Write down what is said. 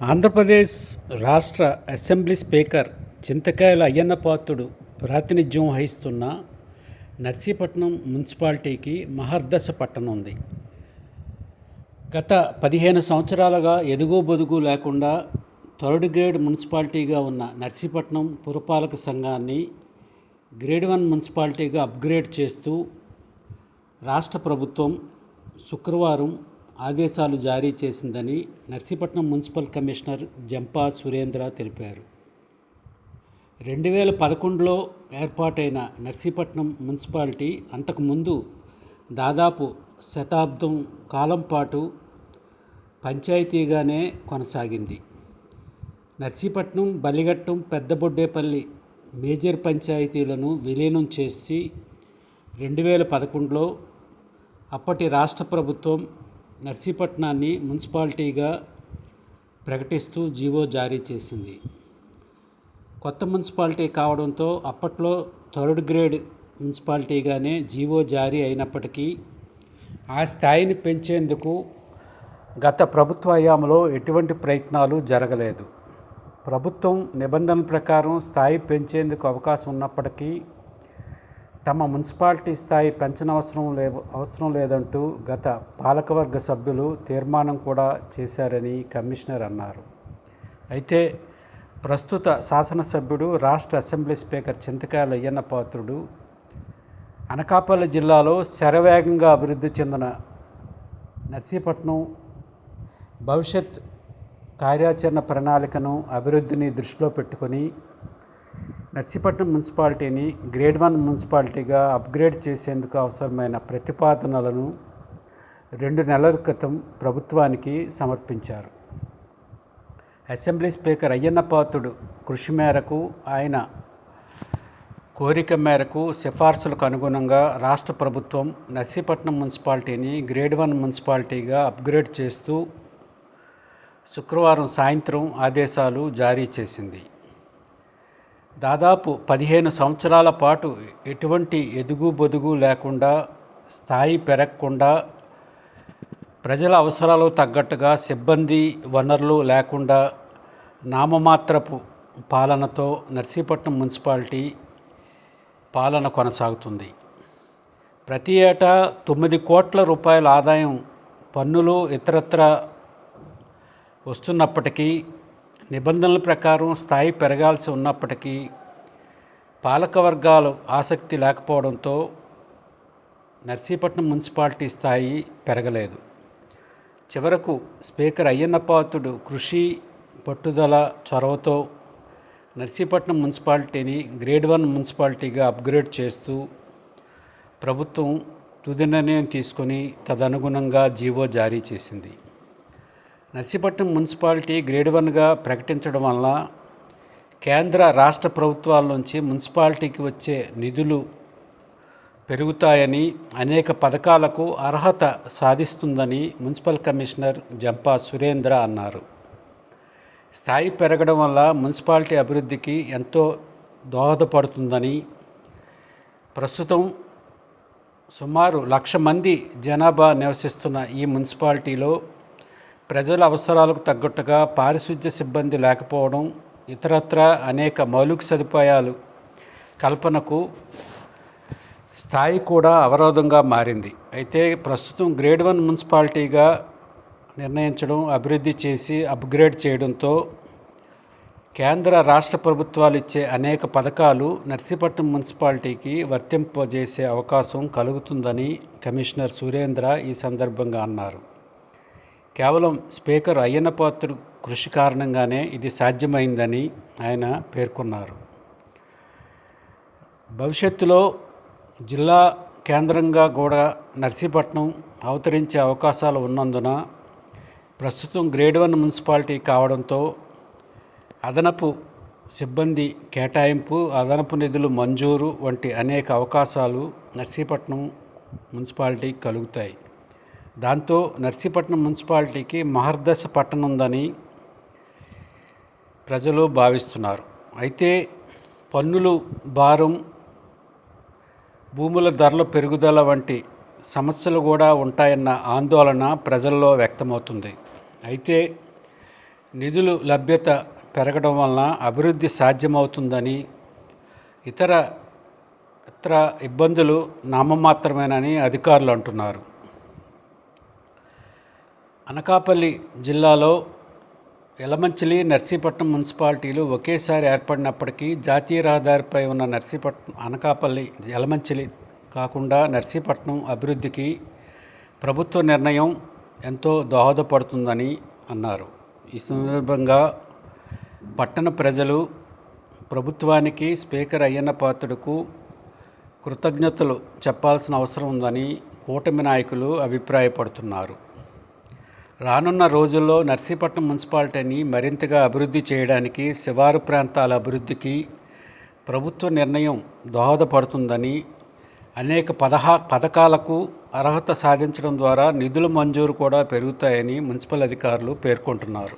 ఆంధ్రప్రదేశ్ రాష్ట్ర assembly speaker చింతకాయల అయ్యన్నపాత్రుడు ప్రాతినిధ్యం వహిస్తున్న నర్సీపట్నం మున్సిపాలిటీకి మహర్దశ పట్టనుంది. గత 15 సంవత్సరాలుగా ఎదుగు బొదుగు లేకుండా థర్డ్ గ్రేడ్ మున్సిపాలిటీగా ఉన్న నర్సీపట్నం పురపాలక సంఘాన్ని గ్రేడ్ 1 మున్సిపాలిటీగా అప్గ్రేడ్ చేస్తూ రాష్ట్ర ప్రభుత్వం శుక్రవారం ఆదేశాలు జారీ చేసిందని Narsipatnam municipal commissioner Zampa Surendra తెలిపారు. 2011లో ఏర్పాటైన నర్సీపట్నం మున్సిపాలిటీ అంతకుముందు దాదాపు శతాబ్దం కాలం పాటు పంచాయతీగానే కొనసాగింది. నర్సీపట్నం, బలిఘట్టం, పెద్దబొడ్డేపల్లి మేజర్ పంచాయతీలను విలీనం చేసి 2011లో అప్పటి రాష్ట్ర ప్రభుత్వం నర్సీపట్నాన్ని మున్సిపాలిటీగా ప్రకటిస్తూ జీవో జారీ చేసింది. కొత్త మున్సిపాలిటీ కావడంతో అప్పట్లో థర్డ్ గ్రేడ్ మున్సిపాలిటీగానే జీవో జారీ అయినప్పటికీ ఆ స్థాయిని పెంచేందుకు గత ప్రభుత్వ హయాంలో ఎటువంటి ప్రయత్నాలు జరగలేదు. ప్రభుత్వం నిబంధనల ప్రకారం స్థాయి పెంచేందుకు అవకాశం ఉన్నప్పటికీ తమ మున్సిపాలిటీ స్థాయి అవసరం లేదంటూ గత పాలకవర్గ సభ్యులు తీర్మానం కూడా చేశారని కమిషనర్ అన్నారు. అయితే ప్రస్తుత శాసనసభ్యుడు, రాష్ట్ర అసెంబ్లీ స్పీకర్ చింతకాయల అయ్యన్నపాత్రుడు అనకాపల్లి జిల్లాలో శరవేగంగా అభివృద్ధి చెందిన నర్సీపట్నం భవిష్యత్ కార్యాచరణ ప్రణాళికను అభివృద్ధిని దృష్టిలో పెట్టుకొని నర్సీపట్నం మున్సిపాలిటీని గ్రేడ్ 1 మున్సిపాలిటీగా అప్గ్రేడ్ చేసేందుకు అవసరమైన ప్రతిపాదనలను 2 నెలల క్రితం ప్రభుత్వానికి సమర్పించారు. అసెంబ్లీ స్పీకర్ అయ్యన్నపాత్రుడు కృషి మేరకు, ఆయన కోరిక మేరకు, సిఫార్సులకు అనుగుణంగా రాష్ట్ర ప్రభుత్వం నర్సీపట్నం మున్సిపాలిటీని గ్రేడ్ 1 మున్సిపాలిటీగా అప్గ్రేడ్ చేస్తూ శుక్రవారం సాయంత్రం ఆదేశాలు జారీ చేసింది. దాదాపు 15 సంవత్సరాల పాటు ఎటువంటి ఎదుగు బొదుగు లేకుండా, స్థాయి పెరగకుండా, ప్రజల అవసరాలకు తగ్గట్టుగా సిబ్బంది, వనరులు లేకుండా నామమాత్రపు పాలనతో నర్సీపట్నం మున్సిపాలిటీ పాలన కొనసాగుతుంది. ప్రతి ఏటా 9 కోట్ల రూపాయల ఆదాయం పన్నులు ఇతరత్ర వస్తున్నప్పటికీ, నిబంధనల ప్రకారం స్థాయి పెరగాల్సి ఉన్నప్పటికీ పాలకవర్గాలు ఆసక్తి లేకపోవడంతో నర్సీపట్నం మున్సిపాలిటీ స్థాయి పెరగలేదు. చివరకు స్పీకర్ అయ్యన్నపాత్రుడు కృషి, పట్టుదల, చొరవతో నర్సీపట్నం మున్సిపాలిటీని గ్రేడ్ 1 మున్సిపాలిటీగా అప్గ్రేడ్ చేస్తూ ప్రభుత్వం తుది నిర్ణయం తీసుకొని తదనుగుణంగా జీవో జారీ చేసింది. నర్సీపట్నం మున్సిపాలిటీ గ్రేడ్ 1గా ప్రకటించడం వల్ల కేంద్ర, రాష్ట్ర ప్రభుత్వాల నుంచి మున్సిపాలిటీకి వచ్చే నిధులు పెరుగుతాయని, అనేక పథకాలకు అర్హత సాధిస్తుందని మున్సిపల్ కమిషనర్ జంపా సురేంద్ర అన్నారు. స్థాయి పెరగడం వల్ల మున్సిపాలిటీ అభివృద్ధికి ఎంతో దోహదపడుతుందని, ప్రస్తుతం సుమారు 1,00,000 మంది జనాభా నివసిస్తున్న ఈ మున్సిపాలిటీలో ప్రజల అవసరాలకు తగ్గట్టుగా పారిశుధ్య సిబ్బంది లేకపోవడం, ఇతరత్ర అనేక మౌలిక సదుపాయాలు కల్పనకు స్థాయి కూడా అవరోధంగా మారింది. అయితే ప్రస్తుతం గ్రేడ్ 1 మున్సిపాలిటీగా నిర్ణయించడం, అభివృద్ధి చేసి అప్గ్రేడ్ చేయడంతో కేంద్ర, రాష్ట్ర ప్రభుత్వాలు ఇచ్చే అనేక పథకాలు నర్సీపట్నం మున్సిపాలిటీకి వర్తింపజేసే అవకాశం కలుగుతుందని కమిషనర్ సురేంద్ర ఈ సందర్భంగా అన్నారు. కేవలం స్పీకర్ అయ్యన్నపాత్రుడు కృషి కారణంగానే ఇది సాధ్యమైందని ఆయన పేర్కొన్నారు. భవిష్యత్తులో జిల్లా కేంద్రంగా కూడా నర్సీపట్నం అవతరించే అవకాశాలు ఉన్నందున ప్రస్తుతం గ్రేడ్ 1 మున్సిపాలిటీ కావడంతో అదనపు సిబ్బంది కేటాయింపు, అదనపు నిధులు మంజూరు వంటి అనేక అవకాశాలు నర్సీపట్నం మున్సిపాలిటీకి కలుగుతాయి. దాంతో నర్సీపట్నం మున్సిపాలిటీకి మహర్దశ పట్టనుందని ప్రజలు భావిస్తున్నారు. అయితే పన్నులు భారం, భూముల ధరల పెరుగుదల వంటి సమస్యలు కూడా ఉంటాయన్న ఆందోళన ప్రజల్లో వ్యక్తమవుతుంది. అయితే నిధులు లభ్యత పెరగడం వలన అభివృద్ధి సాధ్యమవుతుందని, ఇతర ఇబ్బందులు నామమాత్రమేనని అధికారులు అంటున్నారు. అనకాపల్లి జిల్లాలో యలమంచిలి, నర్సీపట్నం మున్సిపాలిటీలు ఒకేసారి ఏర్పడినప్పటికీ జాతీయ రహదారిపై ఉన్న అనకాపల్లి, యలమంచిలి కాకుండా నర్సీపట్నం అభివృద్ధికి ప్రభుత్వ నిర్ణయం ఎంతో దోహదపడుతుందని అన్నారు. ఈ సందర్భంగా పట్టణ ప్రజలు ప్రభుత్వానికి, స్పీకర్ అయ్యన్న పాత్రుడుకు కృతజ్ఞతలు చెప్పాల్సిన అవసరం ఉందని కూటమి నాయకులు అభిప్రాయపడుతున్నారు. రానున్న రోజుల్లో నర్సీపట్నం మున్సిపాలిటీని మరింతగా అభివృద్ధి చేయడానికి, శివారు ప్రాంతాల అభివృద్ధికి ప్రభుత్వ నిర్ణయం దోహదపడుతుందని, అనేక పథకాలకు అర్హత సాధించడం ద్వారా నిధుల మంజూరు కూడా పెరుగుతాయని మున్సిపల్ అధికారులు పేర్కొంటున్నారు.